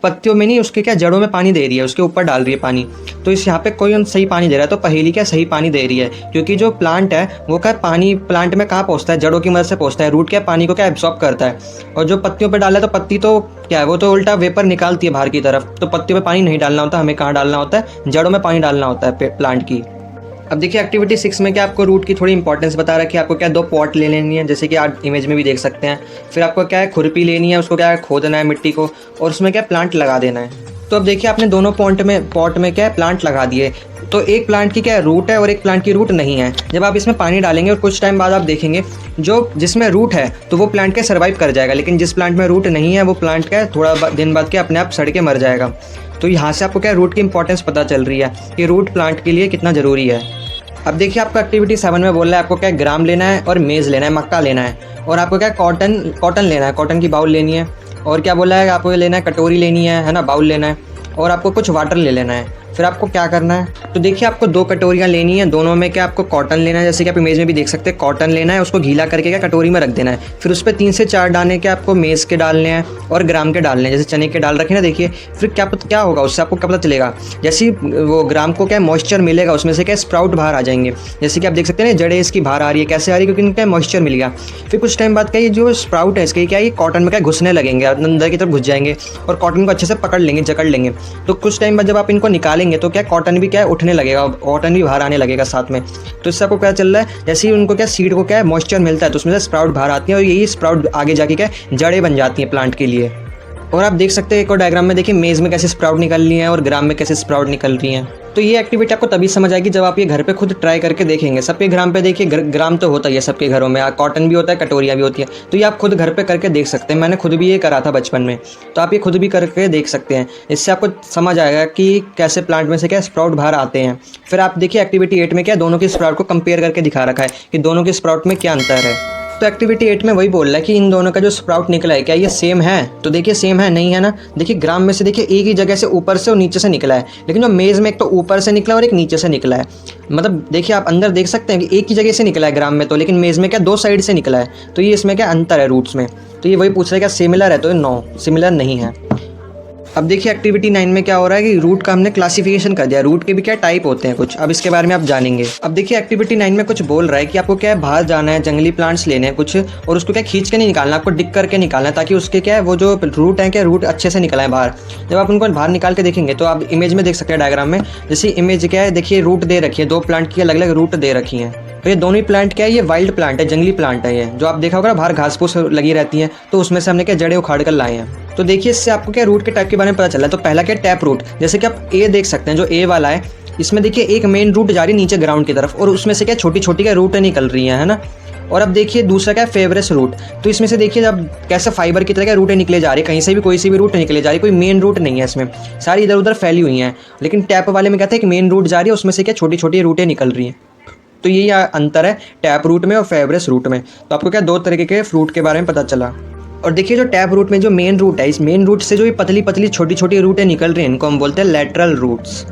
पत्तियों में नहीं, उसके क्या जड़ों में पानी दे रही है, उसके ऊपर डाल रही है पानी। तो इस यहाँ पे कोई सही पानी दे रहा है, तो पहेली क्या सही पानी दे रही है, क्योंकि जो प्लांट है वो क्या पानी प्लांट में कहाँ पहुँचता है, जड़ों की मदद से पहुँचता है। रूट क्या पानी को क्या एब्जॉर्ब करता है, और जो पत्तियों पे डाला है तो पत्ती तो क्या है वो तो उल्टा वेपर निकालती है बाहर की तरफ। तो पत्तियों पे पानी नहीं डालना होता, हमें कहाँ डालना होता है, जड़ों में पानी डालना होता है प्लांट की। अब देखिए एक्टिविटी 6 में क्या आपको रूट की थोड़ी इंपॉर्टेंस बता रखी है। आपको क्या 2 पॉट ले लेनी है, जैसे कि आप इमेज में भी देख सकते हैं। फिर आपको क्या है खुरपी लेनी है, उसको क्या है खोदना है मिट्टी को, और उसमें क्या प्लांट लगा देना है। तो अब देखिए आपने दोनों पॉट में क्या है प्लांट लगा दिए। तो एक प्लांट की क्या रूट है और एक प्लांट की रूट नहीं है। जब आप इसमें पानी डालेंगे और कुछ टाइम बाद आप देखेंगे जो जिसमें रूट है तो वो प्लांट क्या सर्वाइव कर जाएगा, लेकिन जिस प्लांट में रूट नहीं है वो प्लांट क्या थोड़ा दिन बाद क्या अपने आप सड़ के मर जाएगा। तो यहाँ से आपको क्या रूट की इंपॉर्टेंस पता चल रही है कि रूट प्लांट के लिए कितना ज़रूरी है। अब देखिए आपको एक्टिविटी 7 में बोल रहा है आपको क्या ग्राम लेना है और मेज़ लेना है, मक्का लेना है, और आपको क्या कॉटन लेना है, कॉटन की बाउल लेनी है, और क्या बोला है आपको लेना है कटोरी लेनी है ना, बाउल लेना है, और आपको कुछ वाटर ले लेना है। फिर आपको क्या करना है, तो देखिए आपको 2 कटोरियाँ लेनी है, दोनों में क्या आपको कॉटन लेना है, जैसे कि आप इमेज में भी देख सकते हैं कॉटन लेना है, उसको गीला करके क्या कटोरी में रख देना है। फिर उस पर 3 से 4 दाने के आपको मेज़ के डालने हैं और ग्राम के डालने हैं, जैसे चने के डाल रखे ना। देखिए फिर क्या होगा उससे आपको क्या पता चलेगा, जैसे वो ग्राम को क्या मॉइस्चर मिलेगा उसमें से क्या स्प्राउट बाहर आ जाएंगे। जैसे कि आप देख सकते हैं जड़ें इसकी बाहर आ रही है, कैसे आ रही है, क्योंकि इनका मॉइस्चर मिल गया। फिर कुछ टाइम बाद क्या ये जो स्प्राउट है इसके क्या ये कॉटन में क्या घुसने लगेंगे, अंदर की तरफ घुस जाएंगे और कॉटन को अच्छे से पकड़ लेंगे, जकड़ लेंगे। तो कुछ टाइम बाद जब आप इनको निकालेंगे तो क्या कॉटन भी क्या उठने लगेगा, कॉटन भी बाहर आने लगेगा साथ में। तो इससे आपको क्या चल रहा है, जैसे ही उनको क्या सीड को क्या मॉइस्चर मिलता है तो उसमें से स्प्राउट बाहर आती है और यही स्प्राउट आगे जाके क्या जड़ें बन जाती हैं प्लांट के लिए। और आप देख सकते हैं एक और डायग्राम में देखिए मेज़ में कैसे स्प्राउट निकल रही हैं और ग्राम में कैसे स्प्राउट निकल रही हैं। तो ये एक्टिविटी आपको तभी समझ आएगी जब आप ये घर पे खुद ट्राई करके देखेंगे। सबके ग्राम पे देखिए ग्राम तो होता ही है सबके घरों में, कॉटन भी होता है, कटोरियाँ भी होती है। तो ये आप खुद घर पे करके देख सकते हैं, मैंने खुद भी ये करा था बचपन में, तो आप ये खुद भी करके देख सकते हैं। इससे आपको समझ आएगा कि कैसे प्लांट में से क्या स्प्राउट बाहर आते हैं। फिर आप देखिए एक्टिविटी 8 में क्या दोनों की स्प्राउट को कंपेयर करके दिखा रखा है कि दोनों के स्प्राउट में क्या अंतर है। तो एक्टिविटी 8 में वही बोल रहा है कि इन दोनों का जो स्प्राउट निकला है क्या ये सेम है, तो देखिए सेम है नहीं है ना। देखिए ग्राम में से देखिए एक ही जगह से ऊपर से और नीचे से निकला है, लेकिन जो मेज़ में एक तो ऊपर से निकला और एक नीचे से निकला है। मतलब देखिए आप अंदर देख सकते हैं कि एक ही जगह से निकला है ग्राम में तो, लेकिन मेज़ में क्या 2 साइड से निकला है। तो ये इसमें क्या अंतर है रूट्स में। तो ये वही पूछ रहा है क्या सिमिलर है, तो ये नो सिमिलर नहीं है। अब देखिए एक्टिविटी 9 में क्या हो रहा है कि रूट का हमने क्लासिफिकेशन कर दिया, रूट के भी क्या टाइप होते हैं कुछ, अब इसके बारे में आप जानेंगे। अब देखिए एक्टिविटी 9 में कुछ बोल रहा है कि आपको क्या है बाहर जाना है, जंगली प्लांट्स लेने हैं कुछ, और उसको क्या खींच के नहीं निकालना, आपको डिग करके निकालना है ताकि उसके क्या है वो जो रूट है क्या रूट अच्छे से निकला है बाहर। जब आप उनको बाहर निकाल के देखेंगे तो आप इमेज में देख सकते हैं डायग्राम में, जैसे इमेज क्या है देखिए रूट दे रखी है, 2 प्लांट की अलग अलग रूट दे रखी हैं। तो ये दोनों ही प्लांट क्या है, ये वाइल्ड प्लांट है, जंगली प्लांट है। ये जो आप देखा होगा बाहर घास फूस लगी रहती हैं, तो उसमें से हमने क्या जड़ें उखाड़ कर लाए हैं। तो देखिए इससे आपको क्या रूट के टाइप के बारे में पता चला है। तो पहला क्या टैप रूट, जैसे कि आप ए देख सकते हैं, जो ए वाला है इसमें देखिए एक मेन रूट जा रही है नीचे ग्राउंड की तरफ और उसमें से क्या छोटी छोटी क्या रूटें निकल रही हैं, है ना। और अब देखिए दूसरा क्या है फेवरेस रूट, तो इसमें से देखिए जब कैसे फाइबर की तरह क्या रूटें निकले जा रही है, कहीं से भी कोई सी भी रूट निकले जा रही है, कोई मेन रूट नहीं है इसमें, सारी इधर उधर फैली हुई हैं। लेकिन टैप वाले में कहते हैं कि मेन रूट जा रही है, उसमें से क्या छोटी छोटी रूटें निकल रही हैं। तो यही अंतर है टैप रूट में और फेवरेस रूट में। तो आपको क्या 2 तरीके के फ्रूट के बारे में पता चला। और देखिए जो टैप रूट में जो मेन रूट है, इस मेन रूट से जो ये पतली पतली छोटी छोटी रूटें निकल रही हैं इनको हम बोलते हैं लैटरल रूट्स।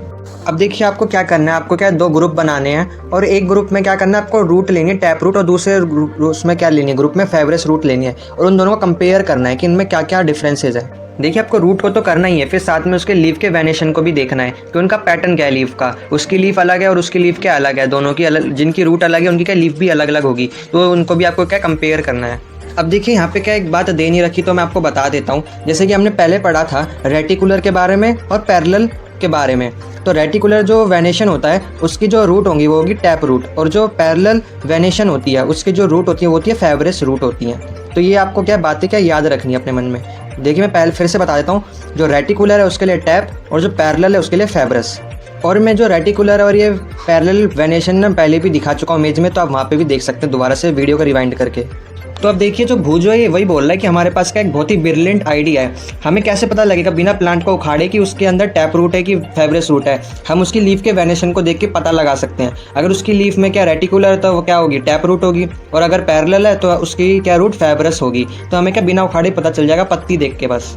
अब देखिए आपको क्या करना है, आपको क्या 2 ग्रुप बनाने हैं और एक ग्रुप में क्या करना है आपको रूट लेनी है टैप रूट और दूसरे उसमें क्या लेनी है ग्रुप में फेवरेस रूट लेनी है और उन दोनों को कंपेयर करना है कि इनमें क्या क्या डिफरेंसेस है। देखिए आपको रूट को तो करना ही है, फिर साथ में उसके लीफ के वेनेशन को भी देखना है कि उनका पैटर्न क्या है लीफ का, उसकी लीफ अलग है और उसकी लीफ क्या अलग है, दोनों की अलग, जिनकी रूट अलग है उनकी क्या लीफ भी अलग अलग होगी, तो उनको भी आपको क्या कंपेयर करना है। अब देखिए यहाँ पे क्या एक बात दे नहीं रखी तो मैं आपको बता देता हूँ, जैसे कि हमने पहले पढ़ा था रेटिकुलर के बारे में और पैरेलल के बारे में। तो रेटिकुलर जो वेनेशन होता है उसकी जो रूट होंगी वो होगी टैप रूट, और जो पैरेलल वेनेशन होती है उसकी जो रूट होती है वो होती है फेवरेस रूट होती है। तो ये आपको क्या बातें क्या याद रखनी है अपने मन में। देखिए मैं पहले फिर से बता देता हूँ, जो रेटिकुलर है उसके लिए टैप और जो पैरेलल है उसके लिए फेवरेस। और मैं जो रेटिकुलर और ये पैरेलल वेनेशन ना पहले भी दिखा चुका हूँ इमेज में, तो आप वहाँ पे भी देख सकते हैं दोबारा से वीडियो को रिवाइंड करके। तो अब देखिए जो भूजो है वही बोल रहा है कि हमारे पास का एक बहुत ही ब्रिलियंट आइडिया है। हमें कैसे पता लगेगा बिना प्लांट को उखाड़े कि उसके अंदर टैप रूट है कि फेवरेस रूट है। हम उसकी लीफ के वेनेशन को देख के पता लगा सकते हैं। अगर उसकी लीफ में क्या रेटिकुलर है तो वो क्या होगी टैप रूट होगी, और अगर पैरेलल है तो उसकी क्या रूट फेवरेस होगी। तो हमें क्या बिना उखाड़े पता चल जाएगा पत्ती देख के बस।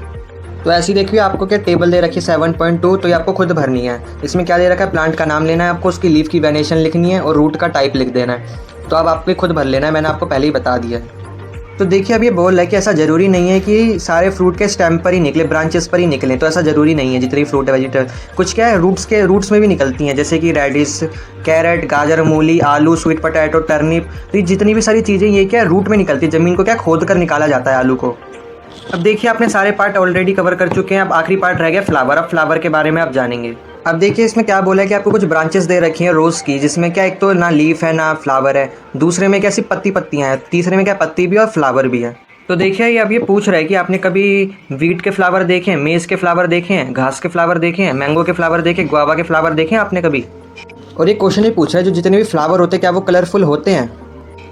तो ऐसी देखिए आपको क्या टेबल दे रखी है 7.2, तो ये आपको खुद भरनी है। इसमें क्या दे रखा है प्लांट का नाम लेना है आपको, उसकी लीफ की वेनेशन लिखनी है और रूट का टाइप लिख देना है। तो अब आपको खुद भर लेना है, मैंने आपको पहले ही बता दिया है। तो देखिए अब ये बोल रहा है कि ऐसा ज़रूरी नहीं है कि सारे फ्रूट के स्टेम पर ही निकले, ब्रांचेस पर ही निकले, तो ऐसा ज़रूरी नहीं है। जितनी फ्रूट है वेजिटेबल कुछ क्या है रूट्स में भी निकलती हैं, जैसे कि रेडिस, कैरेट, गाजर, मूली, आलू, स्वीट पोटैटो, टर्निप, तो जितनी भी सारी चीज़ें ये क्या रूट में निकलती है, ज़मीन को क्या खोद कर निकाला जाता है आलू को। अब देखिए आपने सारे पार्ट ऑलरेडी कवर कर चुके हैं, अब आखिरी पार्ट रह गया फ्लावर। अब फ्लावर के बारे में आप जानेंगे। अब देखिए इसमें क्या बोला है कि आपको कुछ ब्रांचेस दे रखी हैं रोज़ की, जिसमें क्या एक तो ना लीफ है ना फ्लावर है, दूसरे में क्या सिर्फ पत्तियाँ हैं, तीसरे में क्या पत्ती भी और फ्लावर भी है। तो देखिए ये अब ये पूछ रहा है कि आपने कभी वीट के फ्लावर देखे हैं, मेज़ के फ्लावर देखे हैं, घास के फ्लावर देखे हैं, मैंगो के फ्लावर देखे, गुआवा के फ्लावर देखे हैं आपने कभी। और ये क्वेश्चन ही पूछ रहा है जो जितने भी फ्लावर होते हैं क्या वो कलरफुल होते हैं।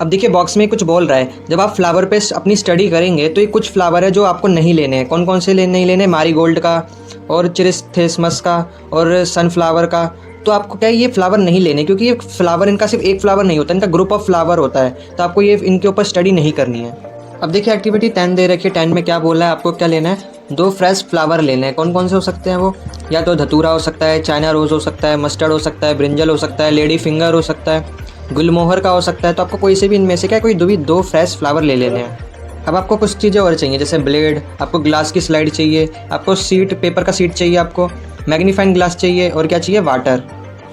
अब देखिए बॉक्स में कुछ बोल रहा है, जब आप फ्लावर पे अपनी स्टडी करेंगे तो ये कुछ फ्लावर है जो आपको नहीं लेने हैं। कौन कौन से नहीं लेने? मैरीगोल्ड का और चिरिस्थेसमस का और सनफ्लावर का। तो आपको क्या है ये फ्लावर नहीं लेने, क्योंकि ये फ्लावर इनका सिर्फ एक फ्लावर नहीं होता, इनका ग्रुप ऑफ फ्लावर होता है, तो आपको ये इनके ऊपर स्टडी नहीं करनी है। अब देखिए एक्टिविटी 10 दे रखी है। 10 में क्या बोला है आपको क्या लेना है, 2 फ्रेश फ्लावर लेने हैं। कौन कौन से हो सकते हैं वो? या तो धतूरा हो सकता है, चाइना रोज़ हो सकता है, मस्टर्ड हो सकता है, ब्रिंजल हो सकता है, लेडी फिंगर हो सकता है, गुलमोहर का हो सकता है। तो आपको कोई से भी इनमें से क्या कोई 2 फ्रेश फ्लावर ले लेने हैं। अब आपको कुछ चीज़ें और चाहिए, जैसे ब्लेड, आपको ग्लास की स्लाइड चाहिए, आपको सीट, पेपर का सीट चाहिए, आपको मैग्नीफाइंग ग्लास चाहिए, और क्या चाहिए? वाटर।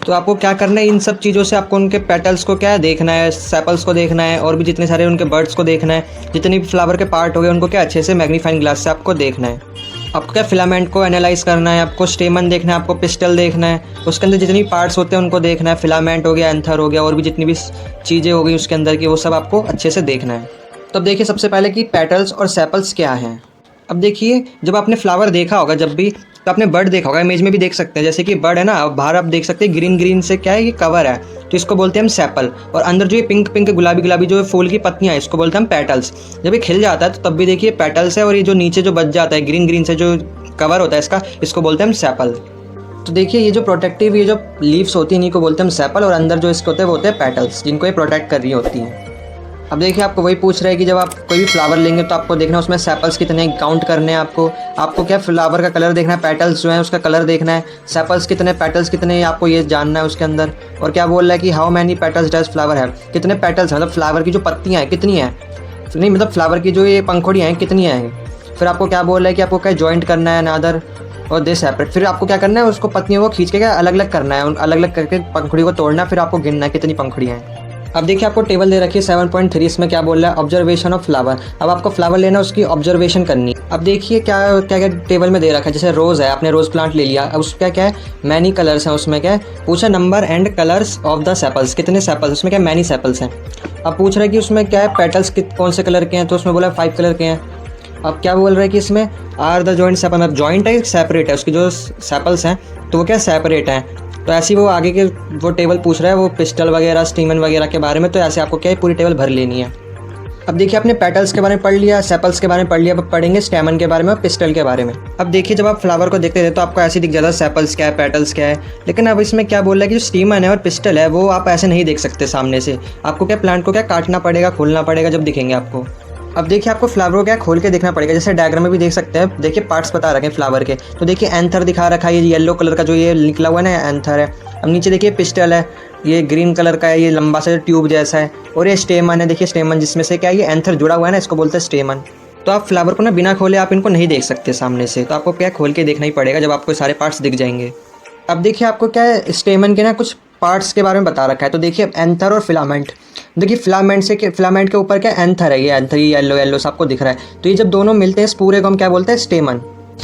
तो आपको क्या करना है, इन सब चीज़ों से आपको उनके पेटल्स को क्या है देखना है, सेपल्स को देखना है, और भी जितने सारे उनके बर्ड्स को देखना है, जितने भी फ्लावर के पार्ट हो गए उनको क्या अच्छे से मैग्नीफाइंग ग्लास से आपको देखना है। आपको क्या फिलामेंट को एनालाइज करना है, आपको स्टेमन देखना है, आपको पिस्टल देखना है, उसके अंदर जितनी पार्ट्स होते हैं उनको देखना है, फिलामेंट हो गया, एंथर हो गया, और भी जितनी भी चीज़ें हो गई उसके अंदर की, वो सब आपको अच्छे से देखना है। तो अब देखिए सबसे पहले कि पेटल्स और सेपल्स क्या हैं। अब देखिए जब आपने फ्लावर देखा होगा जब भी, तो आपने बर्ड देखा होगा, इमेज में भी देख सकते हैं, जैसे कि बर्ड है ना, अब बाहर आप देख सकते हैं ग्रीन ग्रीन से क्या है, ये कवर है, तो इसको बोलते हैं हम सेपल। और अंदर जो ये पिंक पिंक गुलाबी गुलाबी जो फूल की पत्तियां हैं, इसको बोलते हैं हम पेटल्स। जब ये खिल जाता है तो तब भी देखिए पेटल्स है, और ये जो नीचे जो बच जाता है ग्रीन ग्रीन से जो कवर होता है इसका, इसको बोलते हैं हम सेपल। तो देखिए ये जो प्रोटेक्टिव ये जो लीव्स होती हैं इन्हीं को बोलते हैं हम सेपल, और अंदर जो इसके होते हैं वो होते हैं पेटल्स, जिनको ये प्रोटेक्ट कर रही होती हैं। अब देखिए आपको वही पूछ रहे हैं कि जब आप कोई भी फ्लावर लेंगे तो आपको देखना है उसमें सेपल्स कितने काउंट करने हैं आपको क्या फ्लावर का कलर देखना है, पेटल्स जो है उसका कलर देखना है, सेपल्स कितने, पेटल्स कितने, आपको ये जानना है उसके अंदर। और क्या बोल रहा है कि how many petals does flower है, कितने पेटल्स हैं, मतलब फ्लावर की जो पत्तियाँ हैं कितनी हैं, नहीं मतलब फ्लावर की जो ये पंखुड़ियाँ हैं कितनी हैं। फिर आपको क्या बोल रहा है कि आपको क्या जॉइंट करना है अनादर और दे सेपरेट। फिर आपको क्या करना है, उसको पत्तियों को खींच के क्या अलग अलग करना है, अलग अलग करके पंखुड़ी को तोड़ना है, फिर आपको गिनना है कितनी पंखुड़ियाँ हैं। अब देखिए आपको टेबल दे रखी है 7.3, इसमें क्या बोल रहा है, ऑब्जर्वेशन ऑफ फ्लावर। अब आपको फ्लावर लेना है, उसकी ऑब्जर्वेशन करनी। अब देखिए क्या क्या क्या टेबल में दे रखा है, जैसे रोज़ है, आपने रोज़ प्लांट ले लिया, अब उसका क्या है मैनी कलर्स हैं, उसमें क्या है पूछा number and colours of the sepals, कितने सेपल्स, उसमें क्या मैनी सेपल्स हैं। अब पूछ रहा है कि उसमें क्या है पेटल्स कौन से कलर के हैं, तो उसमें बोला 5 कलर के हैं। अब क्या बोल रहा है कि इसमें आर द जॉइंट सेपल, मतलब जॉइंट है सेपरेट है, उसकी जो सेपल्स हैं तो वो क्या सेपरेट हैं। तो ऐसे ही वो आगे के वो टेबल पूछ रहा है वो पिस्टल वगैरह स्टीमन वगैरह के बारे में, तो ऐसे आपको क्या है पूरी टेबल भर लेनी है। अब देखिए आपने पेटल्स के बारे में पढ़ लिया, सेपल्स के बारे में पढ़ लिया, अब पढ़ेंगे स्टेमन के बारे में और पिस्टल के बारे में। अब देखिए जब आप फ्लावर को देखते थे तो आपको ऐसे दिख जाता सेपल्स क्या है, पेटल्स क्या है, लेकिन अब इसमें क्या बोल रहा है कि जो स्टीमन है और पिस्टल है वो आप ऐसे नहीं देख सकते सामने से, आपको क्या प्लांट को क्या काटना पड़ेगा, खोलना पड़ेगा, जब दिखेंगे आपको। अब देखिए आपको फ्लावर को क्या खोल के देखना पड़ेगा, जैसे डायग्राम में भी देख सकते हैं, देखिए पार्ट्स बता रखे हैं फ्लावर के। तो देखिए एंथर दिखा रखा है, ये येलो कलर का जो ये निकला हुआ है ना एंथर है। अब नीचे देखिए पिस्टल है, ये ग्रीन कलर का है, ये लंबा सा ट्यूब जैसा है, और ये स्टेमन है, देखिए स्टेमन जिसमें से क्या ये एंथर जुड़ा हुआ है ना, इसको बोलते हैं स्टेमन। तो आप फ्लावर को ना बिना खोले आप इनको नहीं देख सकते सामने से, तो आपको क्या खोल के देखना ही पड़ेगा जब आपको सारे पार्ट्स दिख जाएंगे। अब देखिए आपको क्या है स्टेमन के ना कुछ पार्ट्स के बारे में बता रखा है। तो देखिए एंथर और फिलामेंट, देखिए फिलामेंट के ऊपर क्या एंथर है, ये एंथर ये येलो येलो सा आपको दिख रहा है, तो ये जब दोनों मिलते हैं इस पूरे को हम क्या बोलते हैं स्टेमन।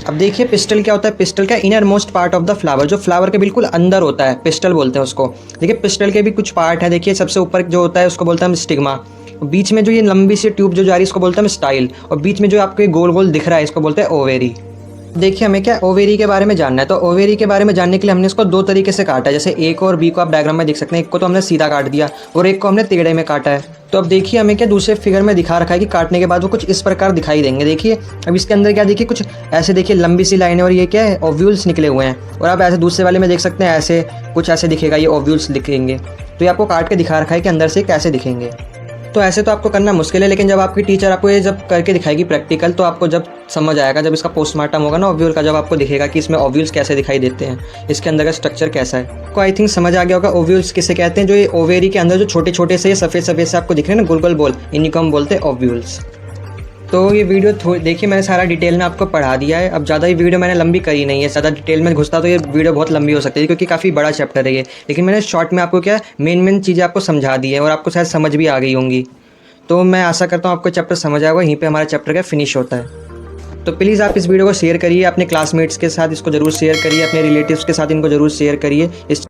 अब देखिए पिस्टल क्या होता है, पिस्टल का inner most part of the flower, जो फ्लावर के बिल्कुल अंदर होता है पिस्टल बोलते हैं उसको। देखिए पिस्टल के भी कुछ पार्ट है, देखिए सबसे ऊपर जो होता है उसको बोलते हैं हम स्टिग्मा, बीच में जो ये लंबी सी ट्यूब जो जा रही है इसको बोलते हैं हम स्टाइल, और बीच में जो आपको ये गोल गोल दिख रहा है इसको बोलते हैं ओवेरी। देखिए हमें क्या ओवेरी के बारे में जानना है, तो ओवेरी के बारे में जानने के लिए हमने इसको 2 तरीके से काटा है, जैसे ए को और बी को आप डायग्राम में देख सकते हैं, एक को तो हमने सीधा काट दिया और एक को हमने टेढ़े में काटा है। तो अब देखिए हमें क्या दूसरे फिगर में दिखा रखा है कि काटने के बाद वो कुछ इस प्रकार दिखाई देंगे। देखिए अब इसके अंदर क्या देखिए कुछ ऐसे देखिए लंबी सी लाइन है, और ये क्या है ओव्यूल्स निकले हुए हैं, और आप ऐसे दूसरे वाले में देख सकते हैं ऐसे कुछ ऐसे दिखेगा, ये ओव्यूल्स दिखेंगे। तो ये आपको काट के दिखा रखा है कि अंदर से कैसे दिखेंगे। तो ऐसे तो आपको करना मुश्किल है, लेकिन जब आपकी टीचर आपको ये जब करके दिखाएगी प्रैक्टिकल, तो आपको जब समझ आएगा, जब इसका पोस्टमार्टम होगा ना ओव्यूल का, जब आपको दिखेगा कि इसमें ओव्यूल्स कैसे दिखाई देते हैं, इसके अंदर का स्ट्रक्चर कैसा है। को आई थिंक समझ आ गया होगा ओव्यूल्स किसे कहते हैं, जो ये ओवेरी के अंदर जो छोटे छोटे से सफ़ेद सफ़ेद से आपको दिख रहे हैं ना गोल गोल बॉल, इन्हीं को हम बोलते हैं ओव्यूल्स। तो ये वीडियो देखिए मैंने सारा डिटेल में आपको पढ़ा दिया है। अब ज़्यादा ये वीडियो मैंने लंबी करी नहीं है, ज़्यादा डिटेल में घुसता तो ये वीडियो बहुत लंबी हो सकती है, क्योंकि काफ़ी बड़ा चैप्टर है ये। लेकिन मैंने शॉर्ट में आपको क्या मेन चीज़ें आपको समझा दी है, और आपको शायद समझ भी आ गई होंगी। तो मैं आशा करता हूँ आपको चैप्टर समझ आएगा, यहीं पे हमारा चैप्टर का फिनिश होता है। तो प्लीज़ आप इस वीडियो को शेयर करिए अपने क्लासमेट्स के साथ, इसको ज़रूर शेयर करिए, अपने रिलेटिव्स के साथ इनको ज़रूर शेयर करिए। इस